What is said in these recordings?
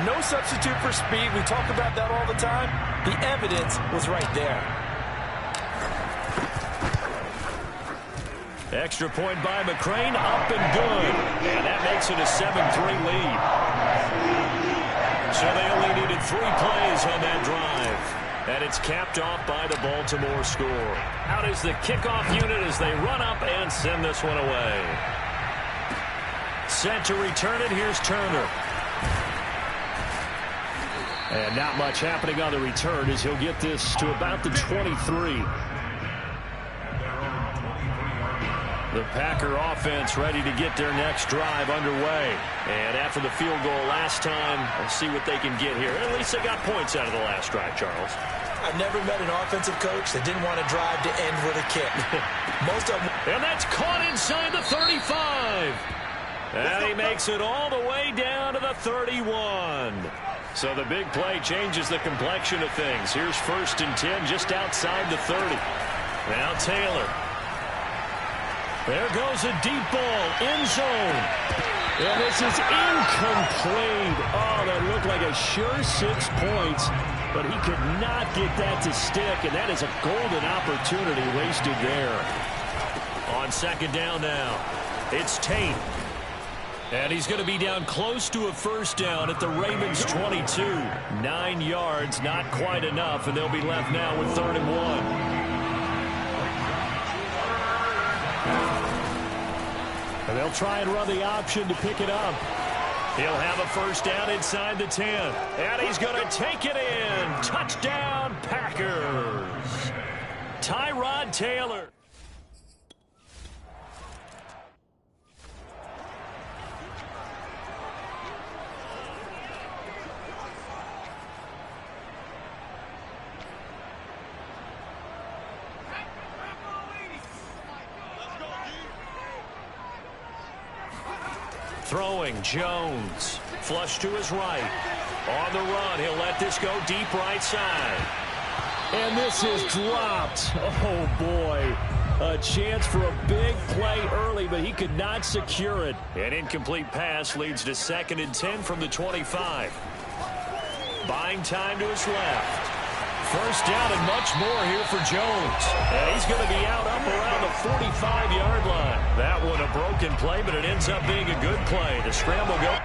No substitute for speed. We talk about that all the time. The evidence was right there. Extra point by McCrane, up and good. And that makes it a 7-3 lead. So they only needed 3 plays on that drive. And it's capped off by the Baltimore score. Out is the kickoff unit as they run up and send this one away. Set to return it, here's Turner. And not much happening on the return as he'll get this to about the 23. The Packer offense ready to get their next drive underway. And after the field goal last time, we'll see what they can get here. At least they got points out of the last drive, Charles. I've never met an offensive coach that didn't want to drive to end with a kick. Most of them. And that's caught inside the 35. And he makes it all the way down to the 31. So the big play changes the complexion of things. Here's 1st and 10 just outside the 30. Now Taylor. There goes a deep ball, end zone. And this is incomplete. Oh, that looked like a sure 6 points, but he could not get that to stick, and that is a golden opportunity wasted there. On 2nd down now, it's Tate. And he's going to be down close to a 1st down at the Ravens 22. 9 yards, not quite enough, and they'll be left now with 3rd and 1. And they'll try and run the option to pick it up. He'll have a 1st down inside the 10. And he's going to take it in. Touchdown, Packers. Tyrod Taylor. Throwing, Jones. Flush to his right. On the run, he'll let this go deep right side. And this is dropped. Oh, boy. A chance for a big play early, but he could not secure it. An incomplete pass leads to 2nd and 10 from the 25. Buying time to his left. 1st down and much more here for Jones. And he's going to be out up around the 45-yard line. That one a broken play, but it ends up being a good play. The scramble go.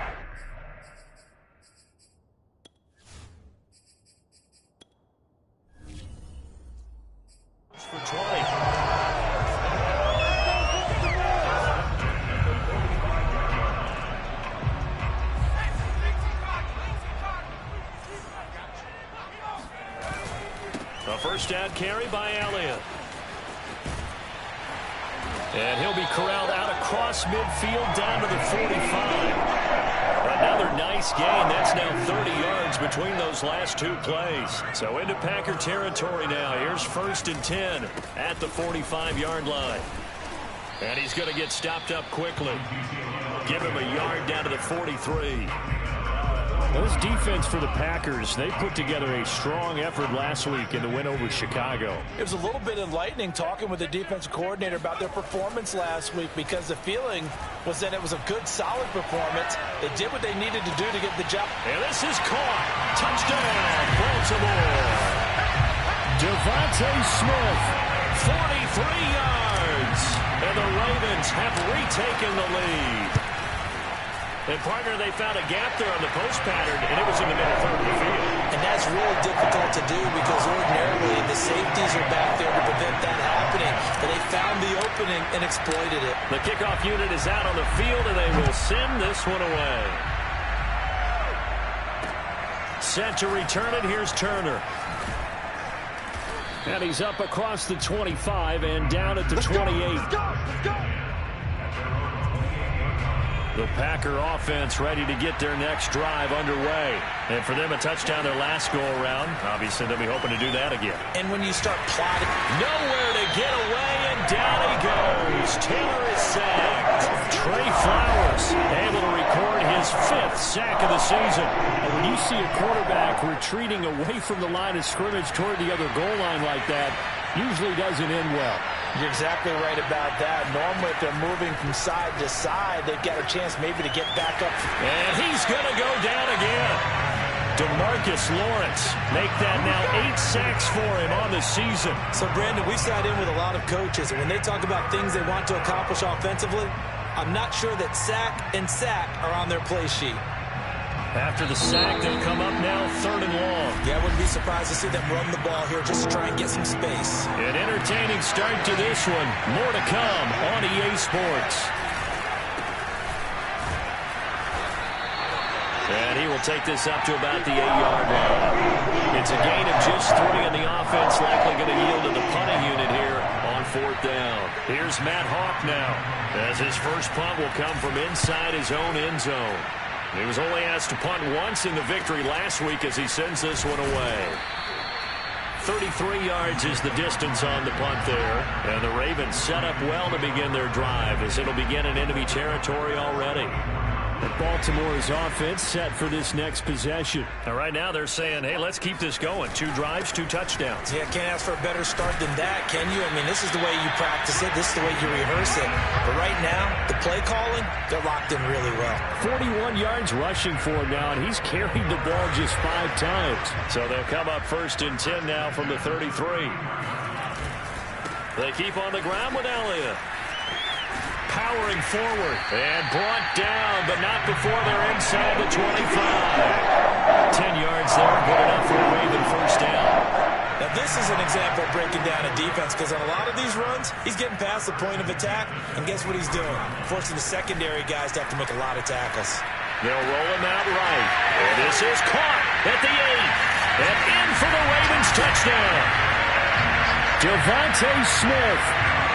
For 20. A 1st down carry by Elliott. And he'll be corralled out across midfield down to the 45. Another nice gain. That's now 30 yards between those last 2 plays. So into Packer territory now. Here's 1st and 10 at the 45-yard line. And he's going to get stopped up quickly. Give him a yard down to the 43. This defense for the Packers, they put together a strong effort last week in the win over Chicago. It was a little bit enlightening talking with the defensive coordinator about their performance last week, because the feeling was that it was a good, solid performance. They did what they needed to do to get the job. And this is caught. Touchdown, Baltimore. Devontae Smith, 43 yards. And the Ravens have retaken the lead. And, partner, they found a gap there on the post pattern, and it was in the middle third of the field. And that's really difficult to do, because ordinarily the safeties are back there to prevent that happening. But they found the opening and exploited it. The kickoff unit is out on the field, and they will send this one away. Set to return it. Here's Turner. And he's up across the 25 and down at the 28. Let's go. The Packer offense ready to get their next drive underway. And for them, a touchdown their last go-around. Obviously, they'll be hoping to do that again. And when you start plotting. Nowhere to get away, and down he goes. Taylor is sacked. Trey Flowers able to record his 5th sack of the season. And when you see a quarterback retreating away from the line of scrimmage toward the other goal line like that, usually doesn't end well. You're exactly right about that. Normally, if they're moving from side to side, they've got a chance maybe to get back up. And he's going to go down again. DeMarcus Lawrence make that now 8 sacks for him on the season. So, Brandon, we sat in with a lot of coaches, and when they talk about things they want to accomplish offensively, I'm not sure that sack and sack are on their play sheet. After the sack, they'll come up now 3rd and long. Yeah, I wouldn't be surprised to see them run the ball here just to try and get some space. An entertaining start to this one. More to come on EA Sports. And he will take this up to about the 8-yard line. It's a gain of just 3, and the offense likely going to yield to the punting unit here on 4th down. Here's Matt Hawk now, as his first punt will come from inside his own end zone. He was only asked to punt once in the victory last week as he sends this one away. 33 yards is the distance on the punt there. And the Ravens set up well to begin their drive as it'll begin in enemy territory already. And Baltimore's offense set for this next possession. And right now they're saying, hey, let's keep this going. 2 drives, 2 touchdowns. Yeah, can't ask for a better start than that, can you? I mean, this is the way you practice it. This is the way you rehearse it. But right now, the play calling, they're locked in really well. 41 yards rushing for him now, and he's carried the ball just 5 times. So they'll come up 1st and 10 now from the 33. They keep on the ground with Elliott. Powering forward and brought down, but not before they're inside the 25. 10 yards there, good enough for a Raven first down. Now this is an example of breaking down a defense, because on a lot of these runs, he's getting past the point of attack, and guess what he's doing? Forcing the secondary guys to have to make a lot of tackles. They'll roll him out right. And this is caught at the 8. And in for the Ravens touchdown. Devontae Smith.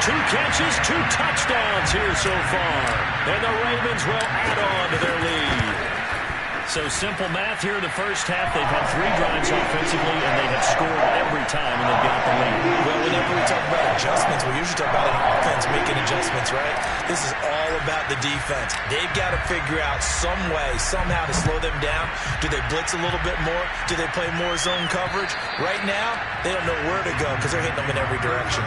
2 catches, 2 touchdowns here so far. And the Ravens will add on to their lead. So simple math here in the first half. They've had 3 drives offensively, and they have scored every time, and they've got the lead. Well, whenever we talk about adjustments, we usually talk about an offense making adjustments, right? This is all about the defense. They've got to figure out some way, somehow to slow them down. Do they blitz a little bit more? Do they play more zone coverage? Right now, they don't know where to go because they're hitting them in every direction.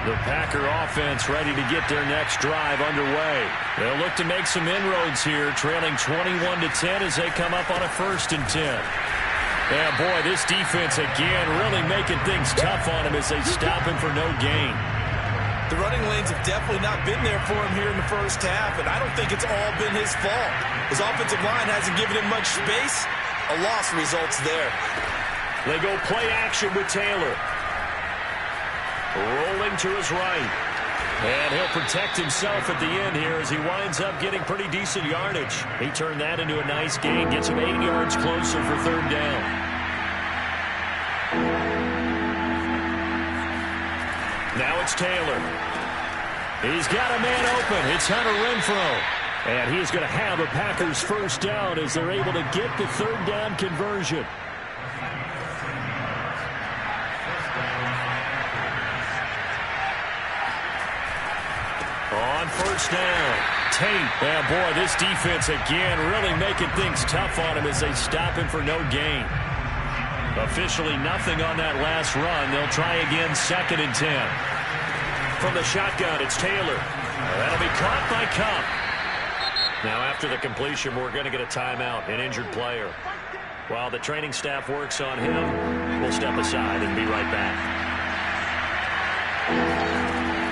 The Packer offense ready to get their next drive underway. They'll look to make some inroads here, trailing 21-10 as they come up on a 1st and 10. Yeah, boy, this defense again really making things tough on him as they stop him for no gain. The running lanes have definitely not been there for him here in the first half, and I don't think it's all been his fault. His offensive line hasn't given him much space. A loss results there. They go play action with Taylor. Rolling to his right. And he'll protect himself at the end here as he winds up getting pretty decent yardage. He turned that into a nice gain. Gets him 8 yards closer for 3rd down. Now it's Taylor. He's got a man open. It's Hunter Renfrow. And he's going to have a Packers first down as they're able to get the 3rd down conversion. On 1st down, Tate. Yeah, boy, this defense again really making things tough on him as they stop him for no gain. Officially nothing on that last run. They'll try again 2nd and 10. From the shotgun, it's Taylor. That'll be caught by Cup. Now after the completion, we're going to get a timeout, an injured player. While the training staff works on him, we'll step aside and be right back.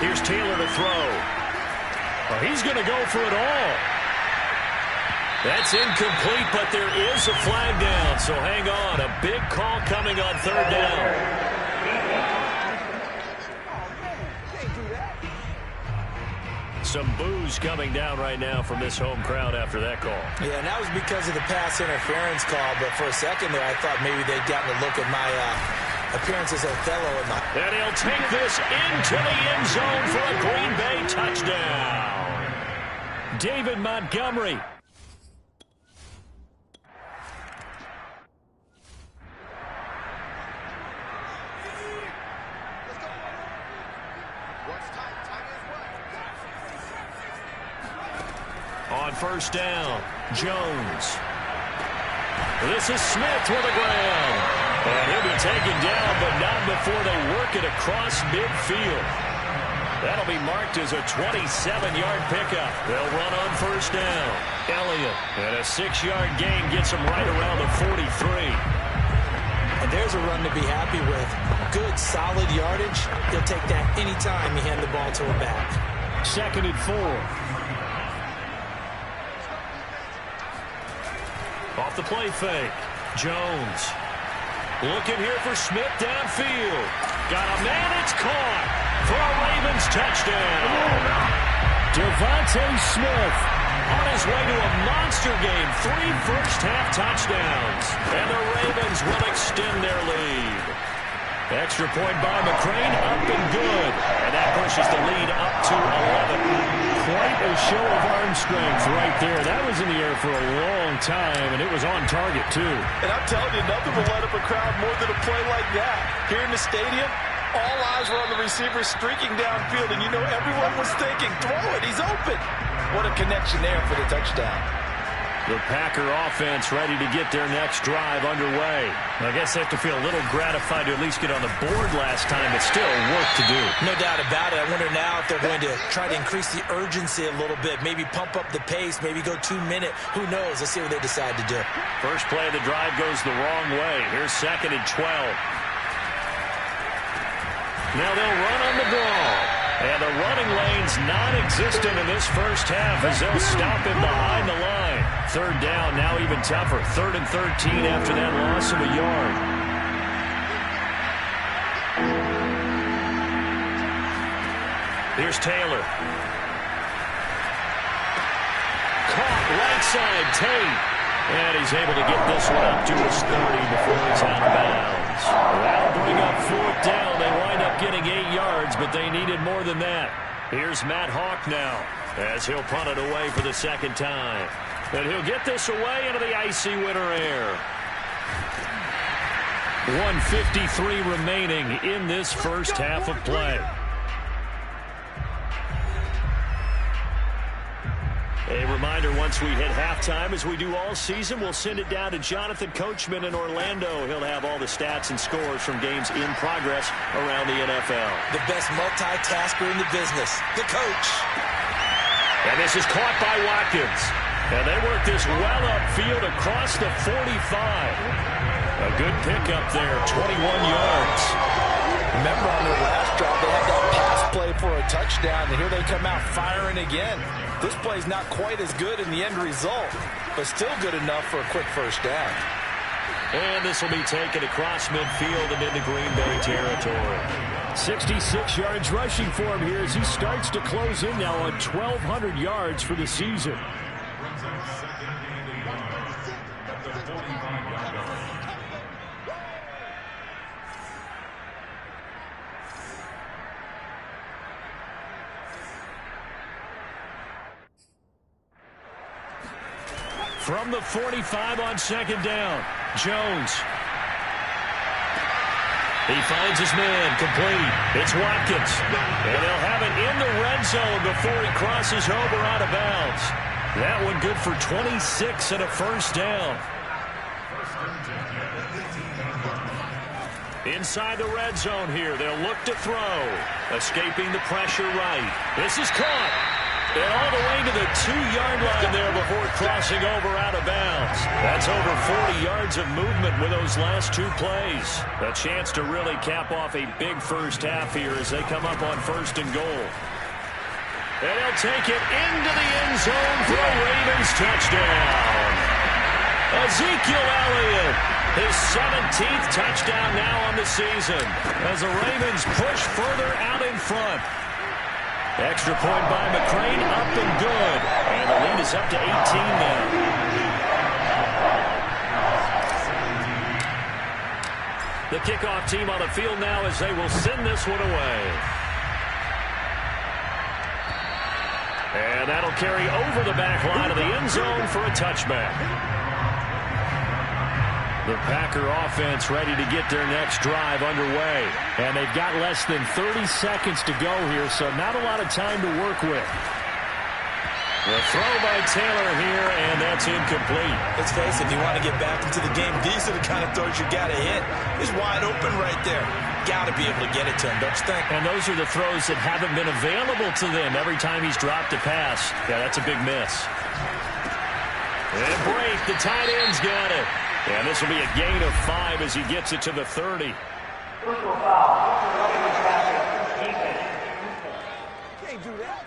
Here's Taylor to throw. Well, he's going to go for it all. That's incomplete, but there is a flag down, so hang on. A big call coming on 3rd down. Some boos coming down right now from this home crowd after that call. Yeah, and that was because of the pass interference call, but for a second there I thought maybe they'd gotten a look at my appearance as Othello in my... And he'll take this into the end zone for a Green Bay touchdown. David Montgomery. On 1st down, Jones. This is Smith with a grab. And he'll be taken down, but not before they work it across midfield. That'll be marked as a 27-yard pickup. They'll run on first down. Elliott, and a 6-yard gain gets him right around the 43. And there's a run to be happy with. Good, solid yardage. He'll take that anytime you hand the ball to him back. 2nd and 4. Off the play fake. Jones. Looking here for Smith downfield. Got a man, it's caught for a Ravens touchdown. Devontae Smith on his way to a monster game. 3 first-half touchdowns. And the Ravens will extend their lead. Extra point by McCrane, up and good. And that pushes the lead up to 11. Quite a show of arm strength right there. That was in the air for a long time, and it was on target, too. And I'm telling you, nothing will light up a crowd more than a play like that. Here in the stadium, all eyes were on the receiver streaking downfield, and you know everyone was thinking, throw it, he's open. What a connection there for the touchdown. The Packer offense ready to get their next drive underway. I guess they have to feel a little gratified to at least get on the board last time, but still work to do. No doubt about it. I wonder now if they're going to try to increase the urgency a little bit, maybe pump up the pace, maybe go 2-minute. Who knows? Let's see what they decide to do. First play of the drive goes the wrong way. Here's 2nd and 12. Now they'll run on the draw. And the running lane's non-existent in this first half as they'll stop him behind the line. 3rd down, now even tougher. 3rd and 13 after that loss of a yard. Here's Taylor. Caught right side, Tate. And he's able to get this one up to his 30 before he's out of bounds. That'll bring up 4th down. They wind up getting 8 yards, but they needed more than that. Here's Matt Hawk now as he'll punt it away for the 2nd time. And he'll get this away into the icy winter air. 1:53 remaining in this first half of play. A reminder, once we hit halftime, as we do all season, we'll send it down to Jonathan Coachman in Orlando. He'll have all the stats and scores from games in progress around the NFL. The best multitasker in the business, the coach. And this is caught by Watkins. And they work this well upfield across the 45. A good pickup there, 21 yards. Remember on their last drive, they had that pass play for a touchdown, and here they come out firing again. This play's not quite as good in the end result, but still good enough for a quick first down. And this will be taken across midfield and into Green Bay territory. 66 yards rushing for him here as he starts to close in now on 1,200 yards for the season. From the 45 on 2nd down, Jones. He finds his man, complete. It's Watkins. And they'll have it in the red zone before he crosses over out of bounds. That one good for 26 and a first down. Inside the red zone here, they'll look to throw. Escaping the pressure right. This is caught. And all the way to the 2-yard line there before crossing over out of bounds. That's over 40 yards of movement with those last 2 plays. A chance to really cap off a big first half here as they come up on 1st and goal. And they'll take it into the end zone for a Ravens touchdown. Ezekiel Elliott, his 17th touchdown now on the season as the Ravens push further out in front. Extra point by McCrane, up and good. And the lead is up to 18 now. The kickoff team on the field now as they will send this one away. And that'll carry over the back line of the end zone for a touchback. The Packer offense ready to get their next drive underway. And they've got less than 30 seconds to go here, so not a lot of time to work with. The throw by Taylor here, and that's incomplete. Let's face it, if you want to get back into the game, these are the kind of throws you got to hit. He's wide open right there. got to be able to get it to him, don't you think? And those are the throws that haven't been available to them every time he's dropped a pass. Yeah, that's a big miss. And break, the tight end's got it. And this will be a gain of 5 as he gets it to the 30. Personal foul. Can't do that.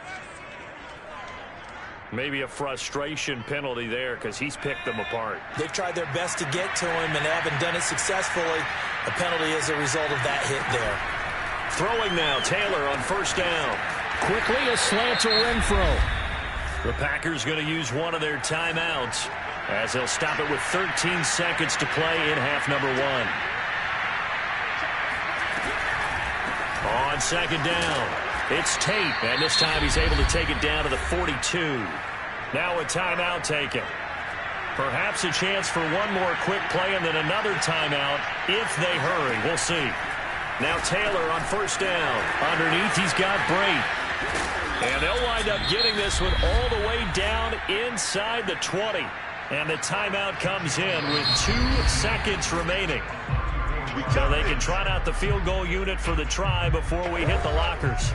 Maybe a frustration penalty there because he's picked them apart. They've tried their best to get to him and haven't done it successfully. A penalty is a result of that hit there. Throwing now, Taylor on first down. Quickly, a slant to Renfro. The Packers going to use one of their timeouts as they'll stop it with 13 seconds to play in half number 1. On second down, it's Tate, and this time he's able to take it down to the 42. Now a timeout taken. Perhaps a chance for one more quick play and then another timeout if they hurry. We'll see. Now Taylor on first down. Underneath, he's got Brate. And they'll wind up getting this one all the way down inside the 20. And the timeout comes in with 2 seconds remaining. So they can trot out the field goal unit for the try before we hit the lockers.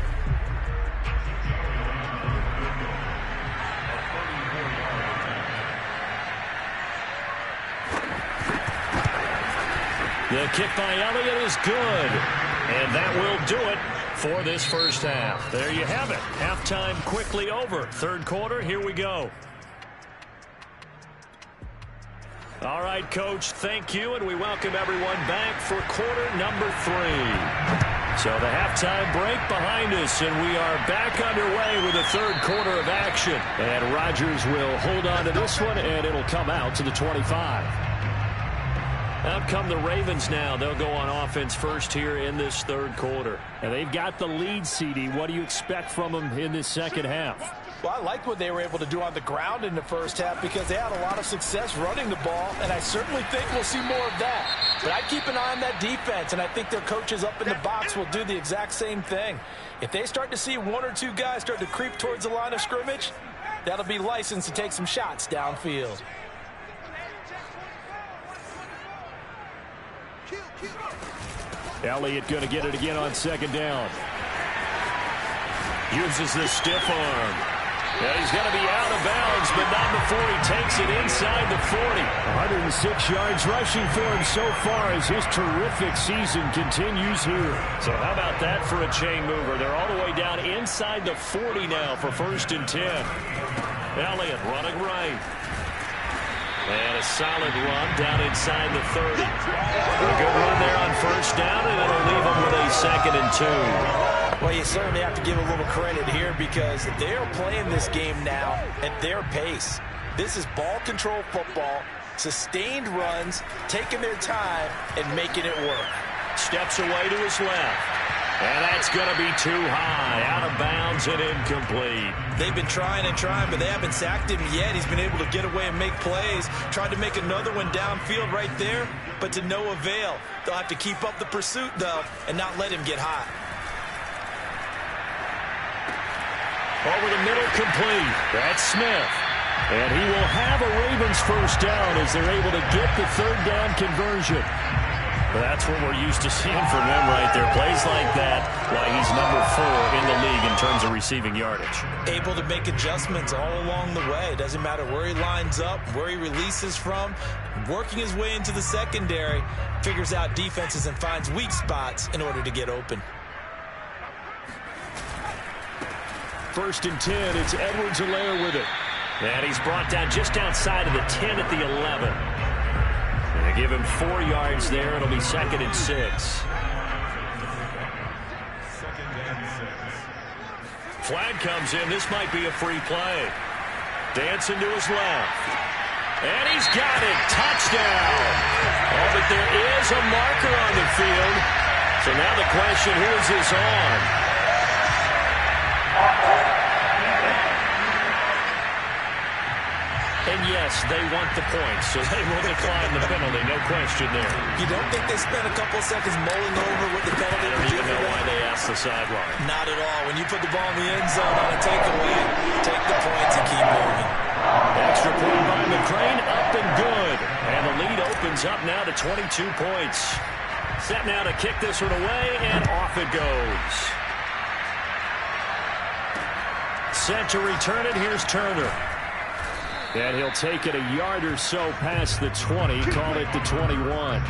The kick by Elliott is good. And that will do it for this first half. There you have it. Halftime quickly over. Third quarter, here we go. All right, Coach, thank you, and we welcome everyone back for quarter number 3. So the halftime break behind us, and we are back underway with the third quarter of action. And Rodgers will hold on to this one, and it'll come out to the 25. Out come the Ravens now. They'll go on offense first here in this third quarter. And they've got the lead, CD. What do you expect from them in this second half? Well, I like what they were able to do on the ground in the first half because they had a lot of success running the ball, and I certainly think we'll see more of that. But I keep an eye on that defense, and I think their coaches up in the box will do the exact same thing. If they start to see 1 or 2 guys start to creep towards the line of scrimmage, that'll be licensed to take some shots downfield. Elliott going to get it again on second down. Uses the stiff arm. And he's going to be out of bounds, but not before he takes it inside the 40. 106 yards rushing for him so far as his terrific season continues here. So how about that for a chain mover? They're all the way down inside the 40 now for first and 10. Elliott running right. And a solid run down inside the 30. A good run there on first down, and it'll leave him with a second and 2. Well, you certainly have to give a little credit here because they're playing this game now at their pace. This is ball control football, sustained runs, taking their time, and making it work. Steps away to his left. And that's going to be too high, out of bounds and incomplete. They've been trying and trying, but they haven't sacked him yet. He's been able to get away and make plays. Tried to make another one downfield right there, but to no avail. They'll have to keep up the pursuit, though, and not let him get hot. Over the middle, complete. That's Smith. And he will have a Ravens first down as they're able to get the third down conversion. That's what we're used to seeing from him right there. Plays like that, why he's number 4 in the league in terms of receiving yardage. Able to make adjustments all along the way. Doesn't matter where he lines up, where he releases from. Working his way into the secondary, figures out defenses and finds weak spots in order to get open. First and 10, it's Edwards-Helaire with it. And he's brought down just outside of the 10 at the 11. And they give him 4 yards there. It'll be second and 6. Flag comes in. This might be a free play. Dancing to his left. And he's got it. Touchdown. Oh, but there is a marker on the field. So now the question, who is this on? And yes, they want the points, so they will decline the penalty. No question there. You don't think they spent a couple of seconds mulling over what the penalty I don't even know why they asked the sideline. Not at all. When you put the ball in the end zone on a takeaway, take the points and keep moving. Extra point by McCrane, up and good. And the lead opens up now to 22 points. Set now to kick this one away, and off it goes. Set to return it. Here's Turner. And he'll take it a yard or so past the 20. Call it the 21.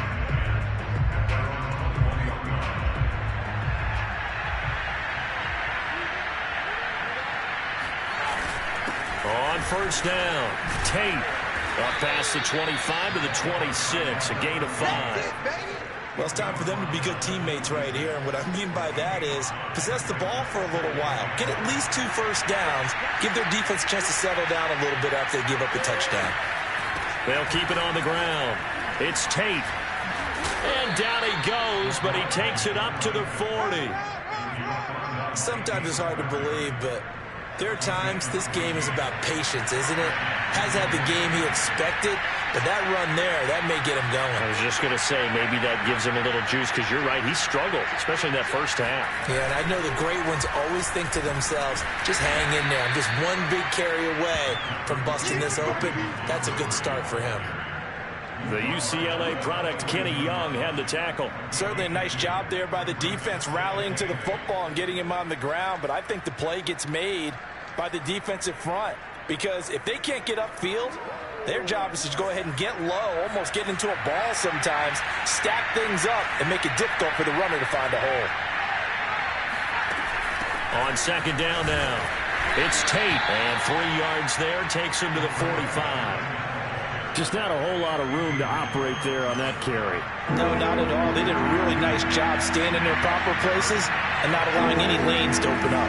On first down, Tate up past the 25 to the 26, a gain of 5. Well, it's time for them to be good teammates right here. And what I mean by that is possess the ball for a little while. Get at least 2 first downs. Give their defense a chance to settle down a little bit after they give up a touchdown. They'll keep it on the ground. It's Tate. And down he goes, but he takes it up to the 40. Sometimes it's hard to believe, but there are times this game is about patience, isn't it? Hasn't had the game he expected, but that run there, that may get him going. I was just going to say, maybe that gives him a little juice, because you're right, he struggled, especially in that first half. Yeah, and I know the great ones always think to themselves, just hang in there. I'm just one big carry away from busting this open. That's a good start for him. The UCLA product, Kenny Young, had the tackle. Certainly a nice job there by the defense, rallying to the football and getting him on the ground. But I think the play gets made by the defensive front, because if they can't get upfield, their job is to go ahead and get low, almost get into a ball sometimes, stack things up, and make it difficult for the runner to find a hole. On second down now, it's Tate, and 3 yards there, takes him to the 45. Just not a whole lot of room to operate there on that carry. No, not at all. They did a really nice job staying in their proper places and not allowing any lanes to open up.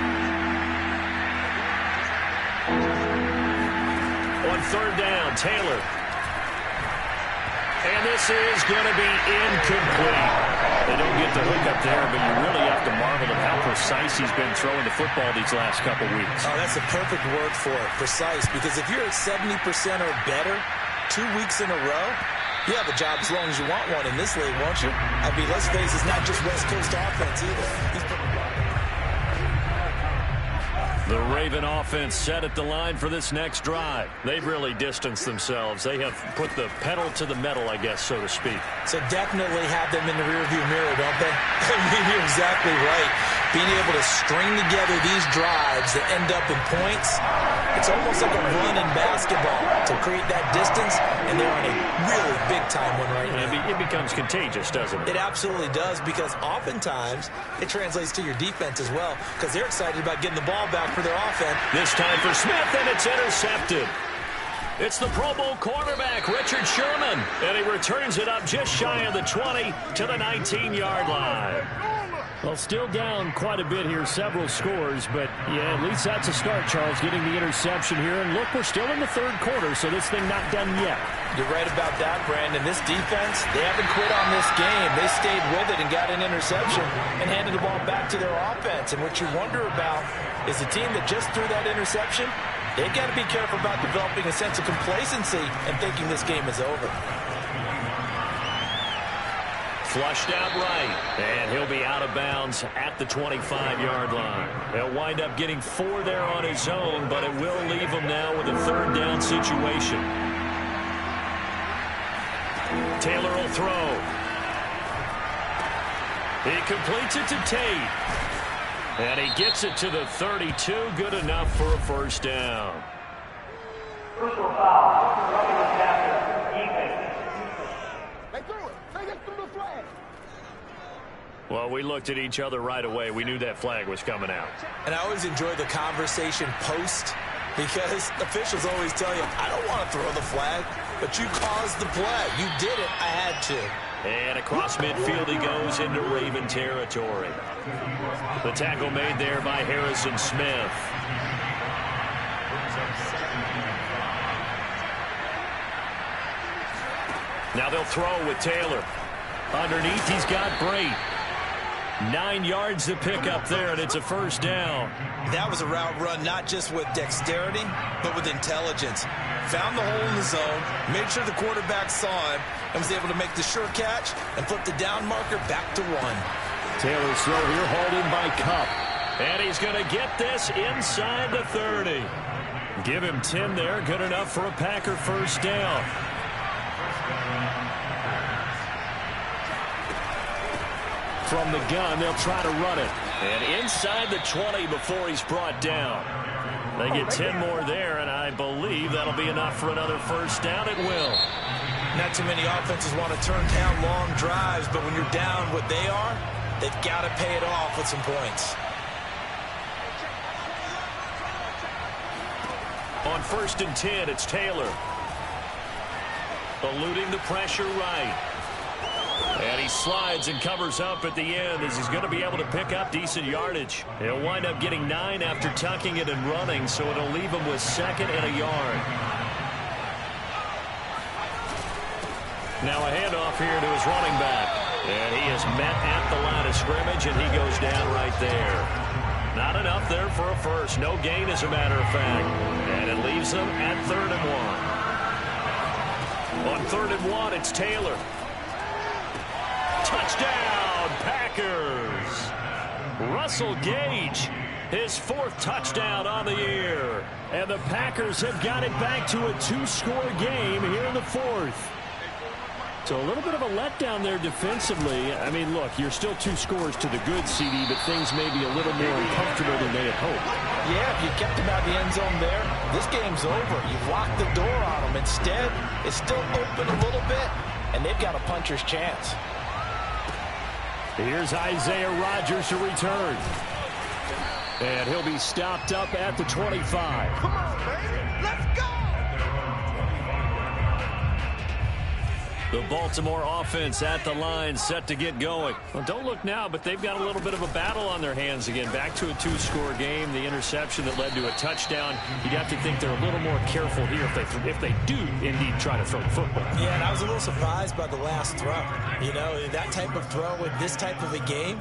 On third down, Taylor. And this is going to be incomplete. They don't get the hook up there, but you really have to marvel at how precise he's been throwing the football these last couple weeks. Oh, that's a perfect word for it, precise, because if you're at 70% or better 2 weeks in a row, you have a job as long as you want one in this league, won't you? I mean, let's face it, it's not just West Coast offense either. The Raven offense set at the line for this next drive. They've really distanced themselves. They have put the pedal to the metal, I guess, so to speak. So definitely have them in the rearview mirror, don't they? I mean, you're exactly right. Being able to string together these drives that end up in points, it's almost like a run in basketball to create that distance, and they're on a really big-time one right now. It becomes contagious, doesn't it? It absolutely does, because oftentimes it translates to your defense as well, because they're excited about getting the ball back for their offense. This time for Smith, and it's intercepted. It's the Pro Bowl quarterback, Richard Sherman, and he returns it up just shy of the 20 to the 19-yard line. Well, still down quite a bit here, several scores, but yeah, at least that's a start, Charles, getting the interception here. And look, we're still in the third quarter, so this thing not done yet. You're right about that, Brandon. This defense, they haven't quit on this game. They stayed with it and got an interception and handed the ball back to their offense. And what you wonder about is the team that just threw that interception, they've got to be careful about developing a sense of complacency and thinking this game is over. Flushed out right, and he'll be out of bounds at the 25-yard line. He'll wind up getting 4 there on his own, but it will leave him now with a third down situation. Taylor will throw. He completes it to Tate. And he gets it to the 32, good enough for a first down. Personal foul. Running the captain. Defense. They threw it. They just threw the flag. Well, we looked at each other right away. We knew that flag was coming out. And I always enjoy the conversation post, because officials always tell you, I don't want to throw the flag, but you caused the play. You did it. I had to. And across midfield he goes into Raven territory. The tackle made there by Harrison Smith. Now they'll throw with Taylor. Underneath he's got Brate. 9 yards to pick up there, and it's a first down. That was a route run not just with dexterity, but with intelligence. Found the hole in the zone, made sure the quarterback saw him, and was able to make the sure catch and flip the down marker back to 1. Taylor's throw here hauled in by Cup. And he's going to get this inside the 30. Give him 10 there, good enough for a Packer first down. From the gun, they'll try to run it. And inside the 20 before he's brought down. They get 10 more there, and I believe that'll be enough for another first down. It will. Not too many offenses want to turn down long drives, but when you're down what they are, they've got to pay it off with some points. On 1st and 10, it's Taylor. Eluding the pressure right. And he slides and covers up at the end as he's going to be able to pick up decent yardage. He'll wind up getting 9 after tucking it and running, so it'll leave him with 2nd and a yard. Now a handoff here to his running back. And he is met at the line of scrimmage, and he goes down right there. Not enough there for a first. No gain, as a matter of fact. And it leaves them at 3rd and 1. On 3rd and 1, it's Taylor. Touchdown, Packers. Russell Gage, his 4th touchdown on the year. And the Packers have got it back to a 2-score game here in the 4th. So a little bit of a letdown there defensively. I mean, look, you're still 2 scores to the good, CD, but things may be a little more uncomfortable than they had hoped. Yeah, if you kept him out the end zone there, this game's over. You've locked the door on him. Instead, it's still open a little bit, and they've got a puncher's chance. Here's Isaiah Rodgers to return. And he'll be stopped up at the 25. Come on, baby. Let's go. The Baltimore offense at the line, set to get going. Well, don't look now, but they've got a little bit of a battle on their hands again. Back to a 2-score game. The interception that led to a touchdown. You'd have to think they're a little more careful here if they do indeed try to throw the football. Yeah, and I was a little surprised by the last throw. You know, that type of throw in this type of a game,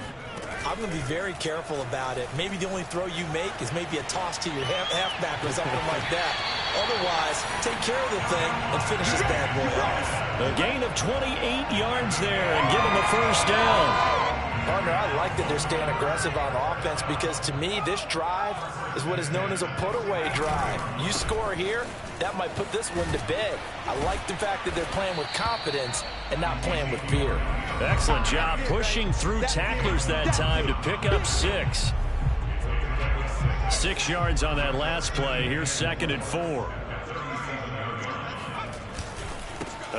I'm going to be very careful about it. Maybe the only throw you make is maybe a toss to your halfback or something like that. Otherwise, take care of the thing and finish this bad boy off. A gain of 28 yards there and give him a first down. Partner, I like that they're staying aggressive on offense because to me, this drive is what is known as a put-away drive. You score here, that might put this one to bed. I like the fact that they're playing with confidence and not playing with fear. Excellent job pushing through tacklers that time to pick up 6. 6 yards on that last play. Here's 2nd and 4.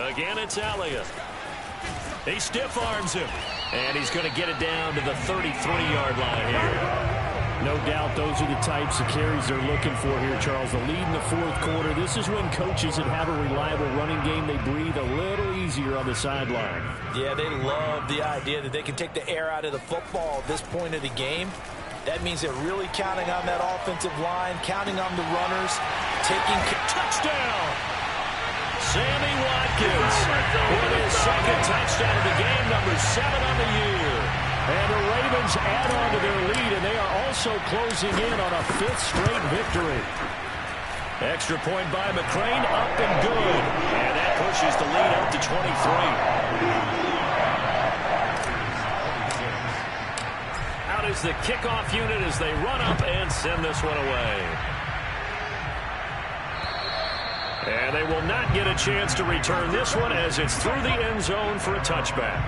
Again, it's Elliott. He stiff arms him. And he's going to get it down to the 33-yard line here. No doubt those are the types of carries they're looking for here, Charles. The lead in the 4th quarter. This is when coaches that have a reliable running game, they breathe a little easier on the sideline. Yeah, they love the idea that they can take the air out of the football at this point of the game. That means they're really counting on that offensive line, counting on the runners, taking touchdown. Sammy Watkins with his 2nd touchdown of the game, number 7 on the year. And the Ravens add on to their lead, and they are also closing in on a 5th straight victory. Extra point by McCrane, up and good. And that pushes the lead up to 23. Out is the kickoff unit as they run up and send this one away. And they will not get a chance to return this one as it's through the end zone for a touchback.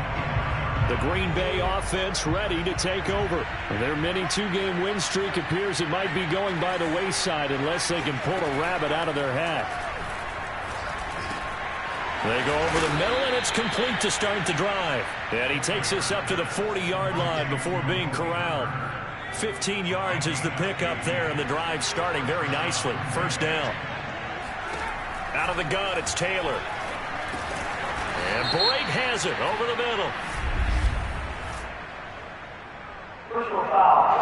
The Green Bay offense ready to take over. Their mini 2-game win streak appears it might be going by the wayside unless they can pull a rabbit out of their hat. They go over the middle, and it's complete to start the drive. And he takes us up to the 40-yard line before being corralled. 15 yards is the pickup there, and the drive starting very nicely. First down. Out of the gun, it's Taylor. And Brake has it over the middle. Personal foul.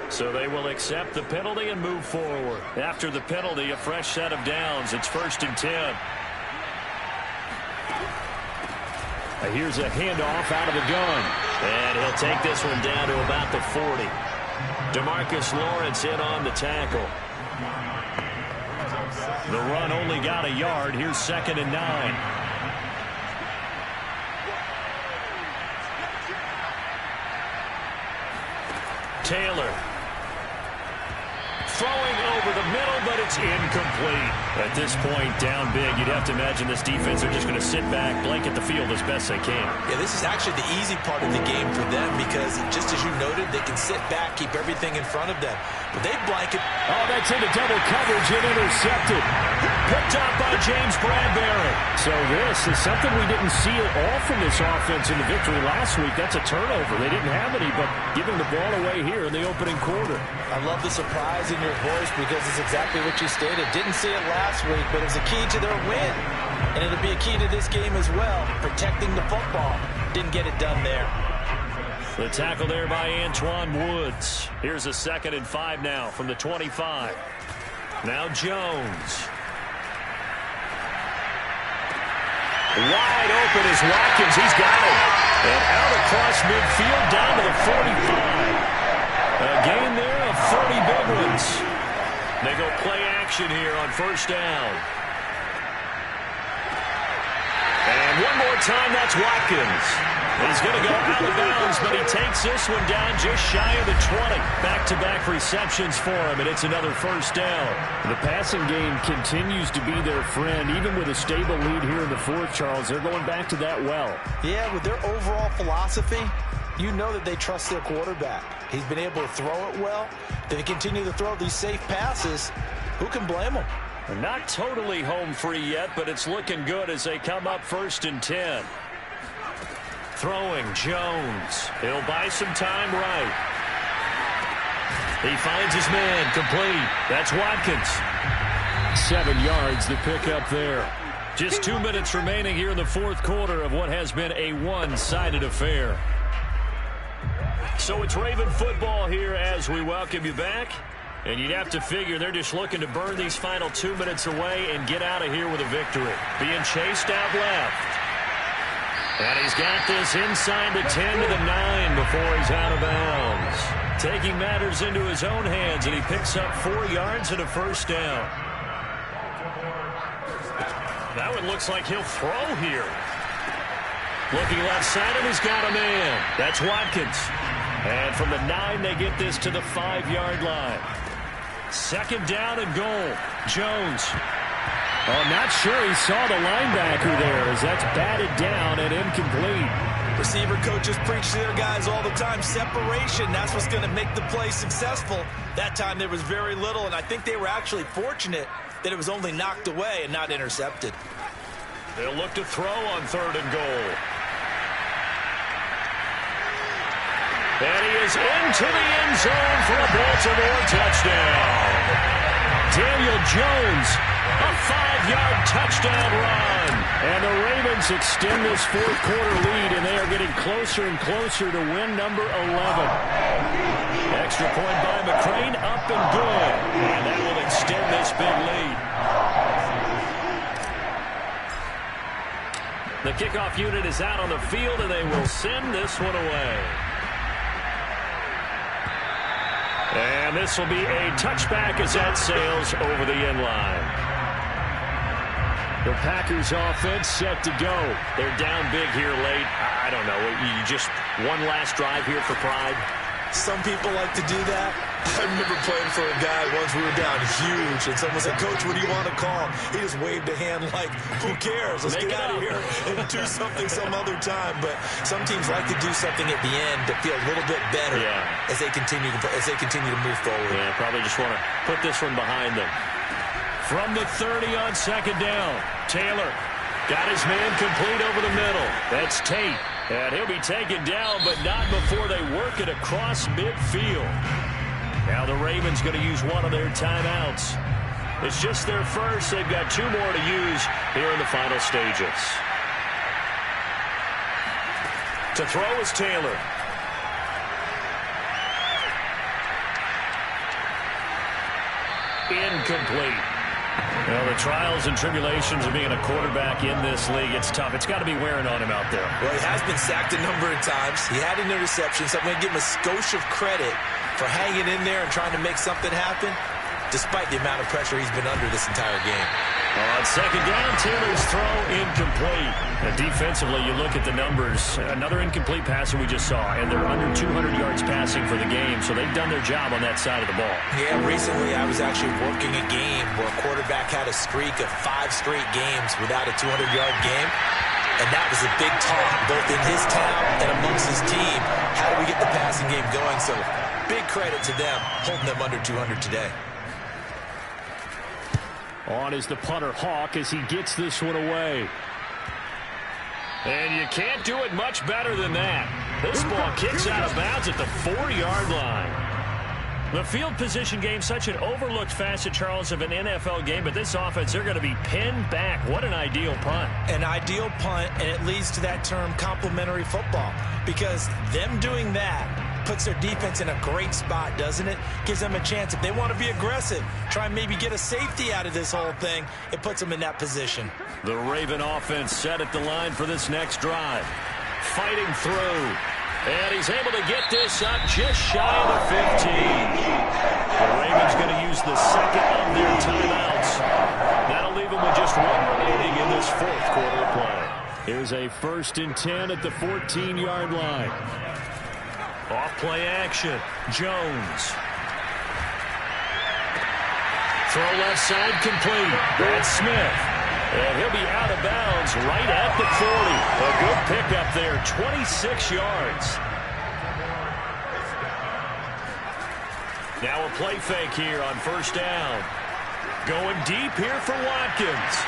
So they will accept the penalty and move forward. After the penalty, a fresh set of downs. It's 1st and 10. Here's a handoff out of the gun. And he'll take this one down to about the 40. DeMarcus Lawrence in on the tackle. The run only got a yard. Here's 2nd and 9. Taylor. Throwing over the middle, but It's incomplete. At this point, down big, you'd have to imagine this defense are just going to sit back, blanket the field as best they can. Yeah, this is actually the easy part of the game for them because, just as you noted, they can sit back, keep everything in front of them. But they blanket. Oh, that's into double coverage and intercepted. Picked up by James Bradbury. So this is something we didn't see at all from this offense in the victory last week. That's a turnover. They didn't have any, but giving the ball away here in the opening quarter. I love the surprise in your voice because it's exactly what you stated. Didn't see it last week, but it's a key to their win. And it'll be a key to this game as well, protecting the football. Didn't get it done there. The tackle there by Antoine Woods. Here's a 2nd and 5 now from the 25. Now Jones. Wide open is Watkins. He's got it. And out across midfield down to the 45. A gain there of 30 big ones. They go play action here on 1st down. And one more time, that's Watkins. He's going to go out of bounds, but he takes this one down just shy of the 20. Back-to-back receptions for him, and it's another 1st down. The passing game continues to be their friend. Even with a stable lead here in the 4th, Charles, they're going back to that well. Yeah, with their overall philosophy, you know that they trust their quarterback. He's been able to throw it well. They continue to throw these safe passes. Who can blame them? They're not totally home free yet, but it's looking good as they come up 1st and 10. Throwing Jones. He'll buy some time right. He finds his man complete. That's Watkins. 7 yards the pick up there. Just 2 minutes remaining here in the 4th quarter of what has been a one-sided affair. So it's Raven football here as we welcome you back. And you'd have to figure they're just looking to burn these final 2 minutes away and get out of here with a victory. Being chased out left. And he's got this inside the 10 to the 9 before he's out of bounds. Taking matters into his own hands, and he picks up 4 yards and a 1st down. That one looks like he'll throw here. Looking left side, and he's got a man. That's Watkins. And from the 9, they get this to the 5-yard line. 2nd down and goal. Jones. Oh, not sure he saw the linebacker there as that's batted down and incomplete. Receiver coaches preach to their guys all the time. Separation, that's what's going to make the play successful. That time there was very little, and I think they were actually fortunate that it was only knocked away and not intercepted. They'll look to throw on 3rd and goal. And he is into the end zone for a Baltimore touchdown. Daniel Jones, a 5-yard touchdown run. And the Ravens extend this 4th quarter lead, and they are getting closer and closer to win number 11. Extra point by McCrane, up and good. And that will extend this big lead. The kickoff unit is out on the field, and they will send this one away. And this will be a touchback as that sails over the end line. The Packers offense set to go. They're down big here late. I don't know. You just one last drive here for pride. Some people like to do that. I remember playing for a guy once we were down huge, and someone said, "Coach, what do you want to call?" He just waved a hand like, "Who cares? Let's get out of here and do something some other time." But some teams like to do something at the end to feel a little bit better as they continue to move forward. Yeah, probably just want to put this one behind them. From the 30 on 2nd down, Taylor got his man complete over the middle. That's Tate. And he'll be taken down, but not before they work it across midfield. Now the Ravens going to use one of their timeouts. It's just their first. They've got 2 more to use here in the final stages. To throw is Taylor. Incomplete. Well, the trials and tribulations of being a quarterback in this league, it's tough. It's got to be wearing on him out there. Well, he has been sacked a number of times. He had an interception, so I'm going to give him a skosh of credit for hanging in there and trying to make something happen, despite the amount of pressure he's been under this entire game. On second down, Taylor's throw incomplete. And defensively, you look at the numbers. Another incomplete passer we just saw, and they're under 200 yards passing for the game, so they've done their job on that side of the ball. Yeah, recently I was actually working a game where a quarterback had a streak of 5 straight games without a 200-yard game. And that was a big talk, both in his town and amongst his team. How do we get the passing game going? So big credit to them, holding them under 200 today. On is the punter, Hawk, as he gets this one away. And you can't do it much better than that. This ball kicks out of bounds at the 4-yard line. The field position game, such an overlooked facet, Charles, of an NFL game, but this offense, they're going to be pinned back. What an ideal punt. An ideal punt, and it leads to that term complementary football, because them doing that puts their defense in a great spot, doesn't it? Gives them a chance. If they want to be aggressive, try and maybe get a safety out of this whole thing, it puts them in that position. The Raven offense set at the line for this next drive. Fighting through. And he's able to get this up just shy of the 15. The Ravens going to use the second of their timeouts. That'll leave them with just one remaining in this fourth quarter play. Here's a 1st and 10 at the 14-yard line. Off play action. Jones. Throw left side complete. That's Smith. And he'll be out of bounds right at the 40. A good pickup there, 26 yards. Now a play fake here on 1st down. Going deep here for Watkins.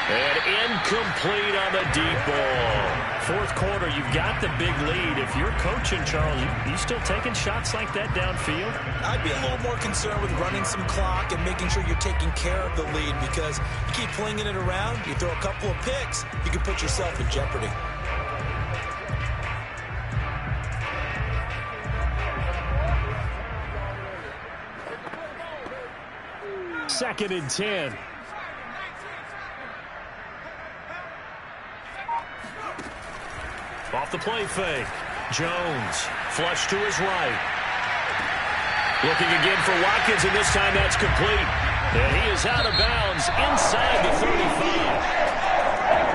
And incomplete on the deep ball. Fourth quarter, you've got the big lead. If you're coaching, Charles, you still taking shots like that downfield? I'd be a little more concerned with running some clock and making sure you're taking care of the lead, because you keep flinging it around, you throw a couple of picks, you can put yourself in jeopardy. Second and 10. Off the play fake. Jones. Flush to his right. Looking again for Watkins, and this time that's complete. And he is out of bounds inside the 35.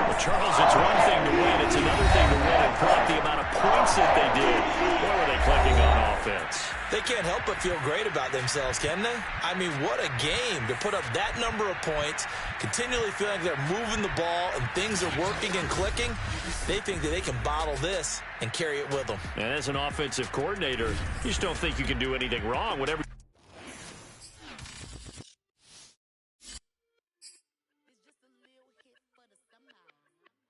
Well, Charles, it's one thing to win. It's another thing to win and put up the amount of points that they did. What were they clicking on offense? They can't help but feel great about themselves, can they? I mean, what a game to put up that number of points, continually feeling like they're moving the ball and things are working and clicking. They think that they can bottle this and carry it with them. And as an offensive coordinator, you just don't think you can do anything wrong. Whatever